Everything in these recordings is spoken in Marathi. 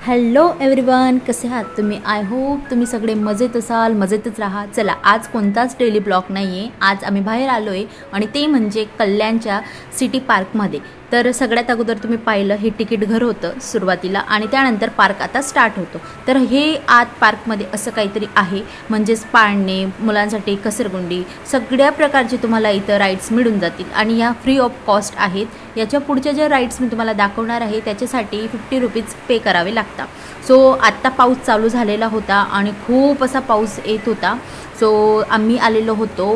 हॅलो एव्हरीवन, कसे आहात तुम्ही? आय होप तुम्ही सगळे मजेत असाल, मजेतच राहा। चला, आज कोणताच डेली ब्लॉग नाही आहे। आज आम्ही बाहेर आलो आहे आणि ते म्हणजे कल्याणच्या सिटी पार्कमध्ये। तर सगळ्यात अगोदर तुम्ही पाहिलं हे तिकीट घर होतं सुरुवातीला आणि त्यानंतर पार्क आता स्टार्ट होतो। तर हे आत पार्कमध्ये असं काहीतरी आहे, म्हणजेच पाळणे, मुलांसाठी घसरगुंडी, सगळ्या प्रकारचे तुम्हाला इथं राईड्स मिळून जातील आणि या फ्री ऑफ कॉस्ट आहेत। याच्या पुढच्या ज्या राईड्स मी तुम्हाला दाखवणार आहे त्याच्यासाठी 50 रुपीज पे करावे लागतात। सो आत्ता पाऊस चालू झालेला होता आणि खूप असा पाऊस येत होता। सो आम्ही आलेलो होतो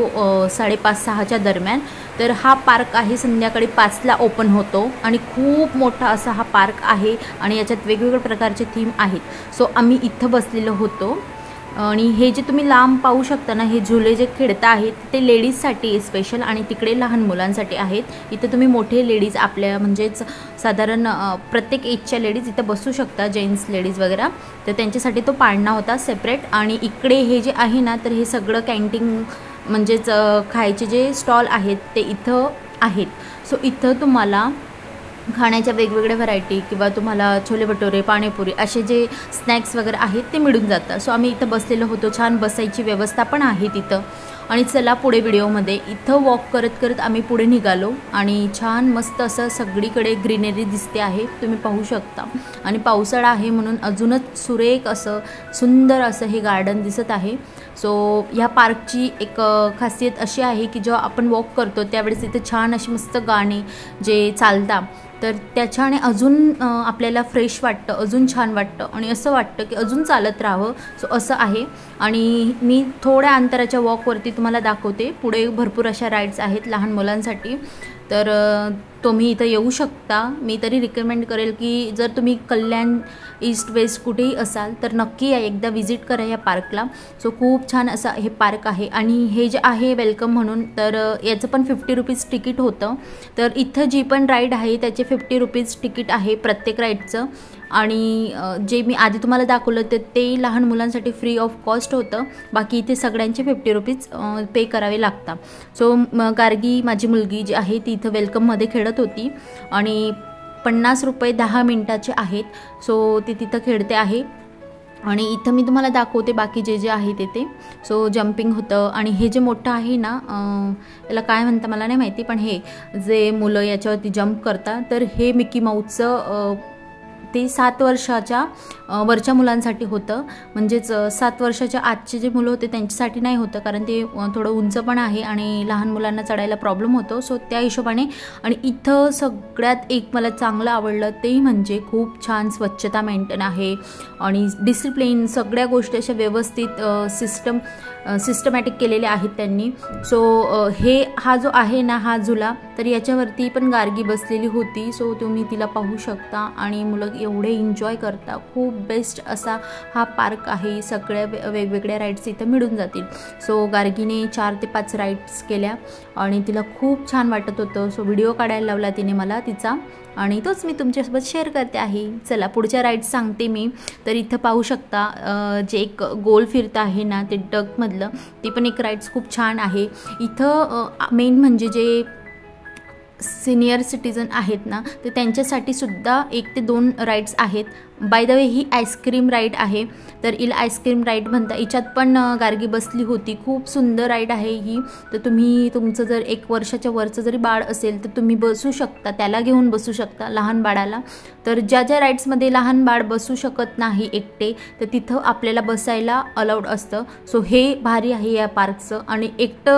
5:30-6च्या दरम्यान। तर हा पार्क आहे संध्याकाळी 5ला ओपन होतो आणि खूप मोठा असा हा पार्क आहे आणि याच्यात वेगवेगळ्या प्रकारचे थीम आहेत। सो आम्ही इथं बसलेलो होतो आणि हे जे तुम्ही लांब पाहू शकता ना, हे झुले जे खेळता आहेत ते लेडीजसाठी स्पेशल आणि तिकडे लहान मुलांसाठी आहेत। इथं तुम्ही मोठे लेडीज आपल्या म्हणजेच साधारण प्रत्येक एजच्या लेडीज इथं बसू शकता, जेंट्स लेडीज वगैरे। तर त्यांच्यासाठी तो पाळणा होता सेपरेट। आणि इकडे हे जे आहे ना, तर हे सगळं कॅन्टीन म्हणजेच खायचे जे स्टॉल आहेत ते इथं आहेत। सो इथं तुम्हाला खाण्याच्या वेगवेगळ्या व्हरायटी किंवा तुम्हाला छोले भटुरे, पाणीपुरी असे जे स्नॅक्स वगैरे आहेत ते मिळून जातं। सो आम्ही इथं बसलेलो होतो, छान बसायची व्यवस्था पण आहे तिथं। आणि चला पुढे व्हिडिओमध्ये इथं वॉक करत करत आम्ही पुढे निघालो आणि छान मस्त असं सगळीकडे ग्रीनरी दिसते आहे, तुम्ही पाहू शकता। आणि पावसाळा आहे म्हणून अजूनच सुरेख असं सुंदर असं हे गार्डन दिसत आहे। सो ह्या पार्कची एक खासियत अशी आहे की जेव्हा आपण वॉक करतो त्यावेळेस इथे छान अशी मस्त गाणी जे चालतात, तर त्याच्याने अजून आपल्याला फ्रेश वाटतं, अजून छान वाटतं आणि असं वाटतं की अजून चालत राहावं। सो असं आहे। आणि मी थोड्या अंतराच्या वॉकवरती तुम्हाला दाखवते, पुढे भरपूर अशा राईड्स आहेत लहान मुलांसाठी। तर तुम्ही इथं येऊ शकता। मी तरी रिकमेंड करेल की जर तुम्ही कल्याण ईस्ट वेस्ट कुठेही असाल तर नक्की या, एकदा विजिट करा या पार्कला। सो खूप छान असं हे पार्क आहे आणि हे जे आहे वेलकम म्हणून, तर याचं पण 50 रुपीज तिकीट होतं। तर इथं जी पण राईड आहे त्याचे 50 रुपीज तिकीट आहे प्रत्येक राईडचं। आणि जे मी आधी तुम्हाला दाखवलं तर ते लहान मुलांसाठी फ्री ऑफ कॉस्ट होतं, बाकी इथे सगळ्यांचे 50 रुपीज पे करावे लागतात। सो गार्गी माझी मुलगी जी आहे ती इथं वेलकममध्ये खेळत होती आणि 50 रुपये 10 मिनिटाचे आहेत। सो ती तिथं खेळते आहे आणि इथं मी तुम्हाला दाखवते बाकी जे जे आहे ते। सो जम्पिंग होतं आणि हे जे मोठं आहे ना, याला काय म्हणतं मला नाही माहिती, पण हे जे मुलं याच्यावरती जम्प करतात तर हे मिकी माऊसचं ते 7 वर्षाच्या वरच्या मुलांसाठी होतं। म्हणजेच 7 वर्षाच्या आजचे जे मुलं होते त्यांच्यासाठी नाही होतं, कारण ते थोडं उंच पण आहे आणि लहान मुलांना चढायला प्रॉब्लेम होतो। सो त्या हिशोबाने। आणि इथं सगळ्यात एक मला चांगलं आवडलं ते म्हणजे खूप छान स्वच्छता मेंटेन आहे आणि डिसिप्लिन, सगळ्या गोष्टी अशा व्यवस्थित सिस्टमॅटिक केलेले आहेत त्यांनी। सो हा जो आहे ना, हा झुला, तर याच्यावरती पण गार्गी बसलेली होती। सो तुम्ही तिला पाहू शकता आणि मुलं एवढे एन्जॉय करता। खूप बेस्ट असा हा पार्क आहे, सगळ्या वेगवेगळ्या राईड्स इथं मिळून जातील। सो गार्गीने 4 ते 5 राईड्स केल्या आणि तिला खूप छान वाटत होतं। सो व्हिडिओ काढायला लावला तिने मला तिचा आणि तोच मी तुमच्यासोबत शेअर करते आहे। चला पुढच्या राईड्स सांगते मी। तर इथं पाहू शकता जे एक गोल फिरतं आहे ना, ते डकमधलं, ती पण एक राईड्स खूप छान आहे। इथं मेन म्हणजे जे सिनियर सिटीजन आहेत ना, तर त्यांच्यासाठी सुद्धा 1 ते 2 राईड्स आहेत। By the way he ice cream ride आहे, तर हिला आईस्क्रीम राईड म्हणता। हिच्यात पण गार्गी बसली होती, खूप सुंदर राईड आहे ही। तर तुम्ही तुमचं जर 1 वर्षाच्या वरचं जरी बाळ असेल तर तुम्ही बसू शकता, त्याला घेऊन बसू शकता लहान बाळाला। तर ज्या ज्या राईड्समध्ये लहान बाळ बसू शकत नाही एकटे, तर तिथं आपल्याला बसायला अलाउड असतं। सो हे भारी आहे या पार्कचं। आणि एक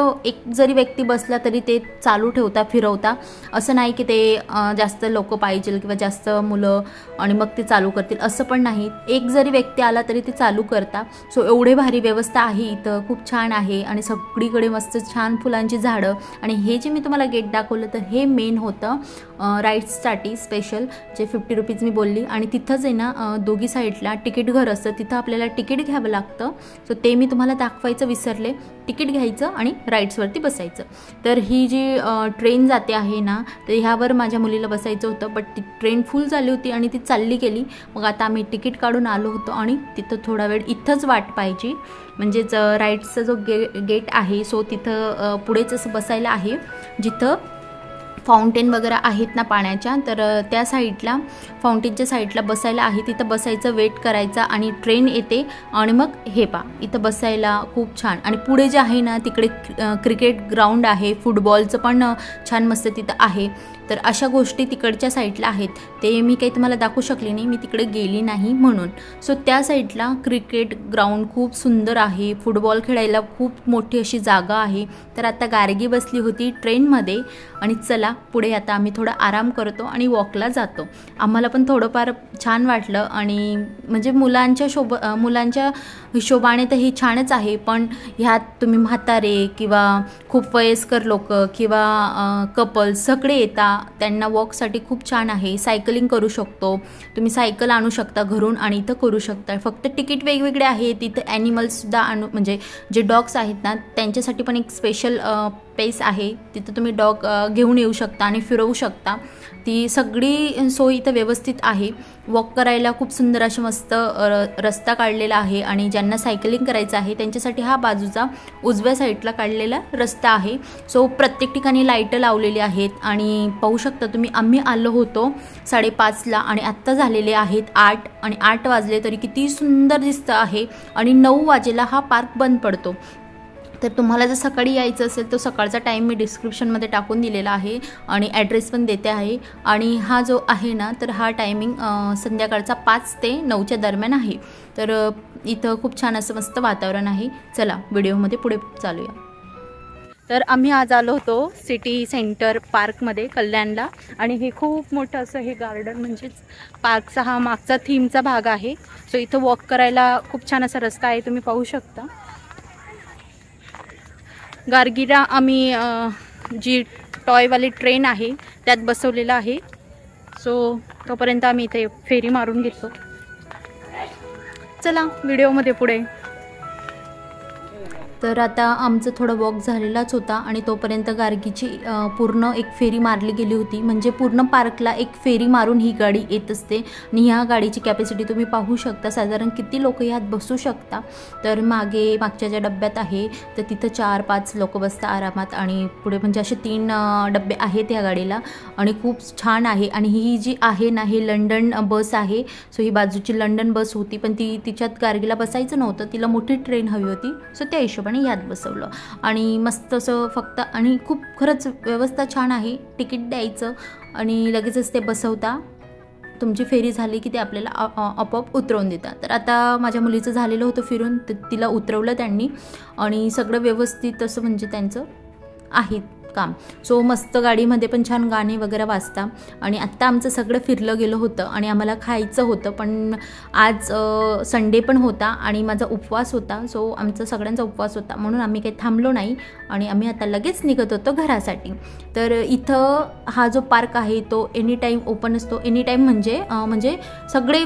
जरी व्यक्ती बसला तरी ते चालू ठेवता, फिरवता, असं नाही की ते जास्त लोक पाहिजे किंवा जास्त मुलं आणि मग ते चालू करतील, असं पण नाही। एक जरी व्यक्ती आला तरी ते चालू करता। सो एवढे भारी व्यवस्था आहे इथं, खूप छान आहे आणि सगळीकडे मस्त छान फुलांची झाडं। आणि हे जे मी तुम्हाला गेट दाखवलं तर हे मेन होतं राईड्ससाठी स्पेशल, जे 50 रुपीज मी बोलली। आणि तिथंच आहे ना दोघी साईडला तिकीट घर असतं, तिथं आपल्याला तिकीट घ्यावं लागतं। सो ते मी तुम्हाला दाखवायचं विसरले, तिकीट घ्यायचं आणि राईड्सवरती बसायचं। तर ही जी ट्रेन जाते आहे ना, तर ह्यावर माझ्या मुलीला बसायचं होतं, बट ती ट्रेन फुल झाली होती आणि ती चालली गेली। मग आता आम्ही तिकीट काढून आलो होतो आणि तिथं थोडा वेळ इथंच वाट पाहिजे, म्हणजेच राईड्सचा जो गेट आहे, सो तिथं पुढेच असं बसायला आहे जिथं फाउंटेन वगैरे आहेत ना पाण्याच्या, तर त्या साईडला फाउंटेनच्या साईडला बसायला आहे, तिथं बसायचं, वेट करायचा आणि ट्रेन येते आणि मग हे पा इथं बसायला खूप छान. आणि पुढे जे आहे ना तिकडे क्रिकेट ग्राउंड आहे, फुटबॉलचं पण छान मस्त तिथं आहे. तर अशा गोष्टी तिकडच्या साईडला आहेत. ते मी काही तुम्हाला दाखवू शकले नाही, मी तिकडे गेली नाही म्हणून. सो त्या साईडला क्रिकेट ग्राउंड खूप सुंदर आहे, फुटबॉल खेळायला खूप मोठी अशी जागा आहे. तर आता गार्गी बसली होती ट्रेनमध्ये आणि चला पुढे आता आम्ही थोडा आराम करतो आणि वॉकला जातो. आम्हाला पण थोडंफार छान वाटलं आणि म्हणजे मुलांच्या हिशोबाने तर हे छानच आहे, पण ह्यात तुम्ही म्हातारे किंवा खूप वयस्कर लोक किंवा कपल्स सगळे येतात, त्यांना वॉकसाठी खूप छान आहे. सायकलिंग करू शकतो तुम्ही, सायकल आणू शकता घरून आणि इथं करू शकता. फक्त तिकीट वेगवेगळे आहेत. तिथं ॲनिमल्ससुद्धा म्हणजे जे डॉग्स आहेत ना त्यांच्यासाठी पण एक स्पेशल पेस आहे, तिथं तुम्ही डॉग घेऊन येऊ शकता आणि फिरवू शकता. ती सगळी सोय इथं व्यवस्थित आहे. वॉक करायला खूप सुंदर असे मस्त रस्ता काढलेला आहे आणि ज्यांना सायकलिंग करायचं आहे त्यांच्यासाठी हा बाजूचा उजव्या साईडला काढलेला रस्ता आहे. सो प्रत्येक ठिकाणी लाईटं लावलेली आहेत आणि पाहू शकता तुम्ही. आम्ही आलो होतो 5:30ला आणि आत्ता झालेले आहेत 8 आणि 8 वाजले तरी किती सुंदर दिसतं आहे. आणि 9 वाजेला हा पार्क बंद पडतो. तर तुम्हाला जर सकाळी यायचं असेल तर सकाळचा टाईम मी डिस्क्रिप्शनमध्ये टाकून दिलेला आहे आणि ॲड्रेस पण देते आहे. आणि हा जो आहे ना तर हा टायमिंग संध्याकाळचा 5 ते 9च्या दरम्यान आहे. तर इथं खूप छान असं मस्त वातावरण आहे. चला व्हिडिओमध्ये पुढे चालूया. तर आम्ही आज आलो होतो सिटी सेंटर पार्कमध्ये कल्याणला आणि हे खूप मोठं असं हे गार्डन म्हणजेच पार्कचा हा मागचा थीमचा भाग आहे. सो इथं वॉक करायला खूप छान असा रस्ता आहे, तुम्ही पाहू शकता. गार्गीला आम्ही जी टॉयवाली ट्रेन आहे त्यात बसवलेलं आहे. सो तोपर्यंत आम्ही इथे फेरी मारून घेतो. चला व्हिडिओमध्ये पुढे. तर आता आमचं थोडं वॉक झालेलाच होता आणि तोपर्यंत गार्गीची पूर्ण एक फेरी मारली गेली होती. म्हणजे पूर्ण पार्कला एक फेरी मारून ही गाडी येत असते आणि ह्या गाडीची कॅपॅसिटी तुम्ही पाहू शकता साधारण किती लोक ह्यात बसू शकता. तर मागच्या ज्या डब्यात आहे तर तिथं 4-5 लोक बसता आरामात आणि पुढे म्हणजे असे 3 डबे आहेत ह्या गाडीला आणि खूप छान आहे. आणि ही जी आहे ना ही लंडन बस आहे. सो ही बाजूची लंडन बस होती पण तिच्यात गार्गीला बसायचं नव्हतं, तिला मोठी ट्रेन हवी होती. सो त्या हिशोबाने यात बसवलं आणि मस्त असं फक्त आणि खूप खरंच व्यवस्था छान आहे. तिकीट द्यायचं आणि लगेचच ते बसवता. तुमची फेरी झाली की ते आपल्याला आपोआप उतरवून देतात. तर आता माझ्या मुलीचं झालेलं होतं फिरून, तर तिला उतरवलं त्यांनी आणि सगळं व्यवस्थित असं म्हणजे त्यांचं आहे काम. सो मस्त गाडीमध्ये पण छान गाणे वगैरे वाजता. आणि आत्ता आमचं सगळं फिरलं गेलं होतं आणि आम्हाला खायचं होतं, पण आज संडे पण होता आणि माझा उपवास होता. सो आमचा सगळ्यांचा उपवास होता म्हणून आम्ही काही थांबलो नाही आणि आम्ही आता लगेच निघत होतो घरासाठी. तर इथं हा जो पार्क आहे तो एनी टाईम ओपन असतो. एनी टाईम म्हणजे सगळे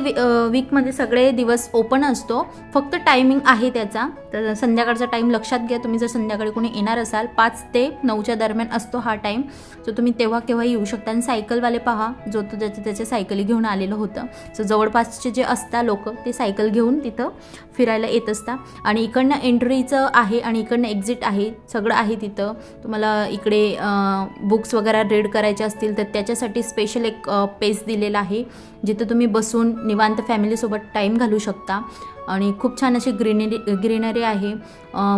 वीकमध्ये सगळे दिवस ओपन असतो, फक्त टायमिंग आहे त्याचा. तर संध्याकाळचा टाईम लक्षात घ्या. तुम्ही जर संध्याकाळी कोणी येणार असाल 5 ते 9च्या दरम्यान असतो हा टाईम. सो तुम्ही तेव्हा केव्हा येऊ शकता. आणि सायकलवाले पहा, जो तो त्याच्या सायकली घेऊन आलेलं होतं. सो जवळपासचे जे असतात लोक ते सायकल घेऊन तिथं फिरायला येत असतात. आणि इकडनं एंट्रीचं आहे आणि इकडनं एक्झिट आहे, सगळं आहे तिथं. तुम्हाला इकडे बुक्स वगैरे रीड करायचे असतील तर त्याच्यासाठी स्पेशल एक पेज दिलेला आहे जिथं तुम्ही बसून निवांत फॅमिलीसोबत टाईम घालू शकता. आणि खूप छान अशी ग्रीनरी आहे,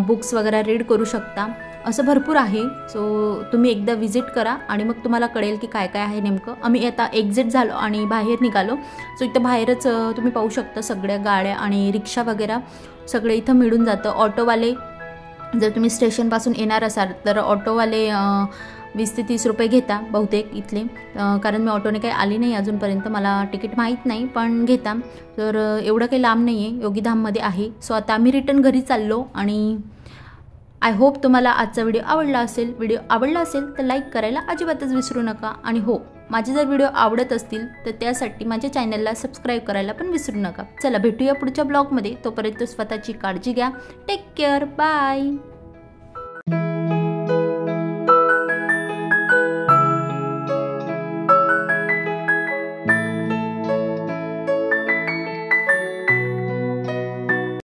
बुक्स वगैरे रीड करू शकता, असं भरपूर आहे. सो तुम्ही एकदा विजिट करा आणि मग तुम्हाला कळेल की काय काय आहे नेमकं. आम्ही आता एक्झिट झालो आणि बाहेर निघालो. सो इथं बाहेरच तुम्ही पाहू शकता सगळ्या गाड्या आणि रिक्षा वगैरे सगळे इथं मिळून जातं. ऑटोवाले जर तुम्ही स्टेशनपासून येणार असाल तर ऑटोवाले 20 ते 30 रुपये घेता बहुतेक इथले. कारण मी ऑटोने काही आली नाही अजूनपर्यंत, मला तिकीट माहीत नाही पण घेता. तर एवढं काही लांब नाही आहे, योगीधाममध्ये आहे. सो आता आम्ही रिटर्न घरी चाललो आणि आय होप तुम्हाला आजचा व्हिडिओ आवडला असेल. व्हिडिओ आवडला असेल तर लाईक करायला अजिबातच विसरू नका. आणि हो, माझे जर व्हिडिओ आवडत असतील तर त्यासाठी माझ्या चॅनलला सबस्क्राईब करायला पण विसरू नका. चला भेटूया पुढच्या ब्लॉगमध्ये. तोपर्यंत स्वतःची काळजी घ्या. Take care. बाय.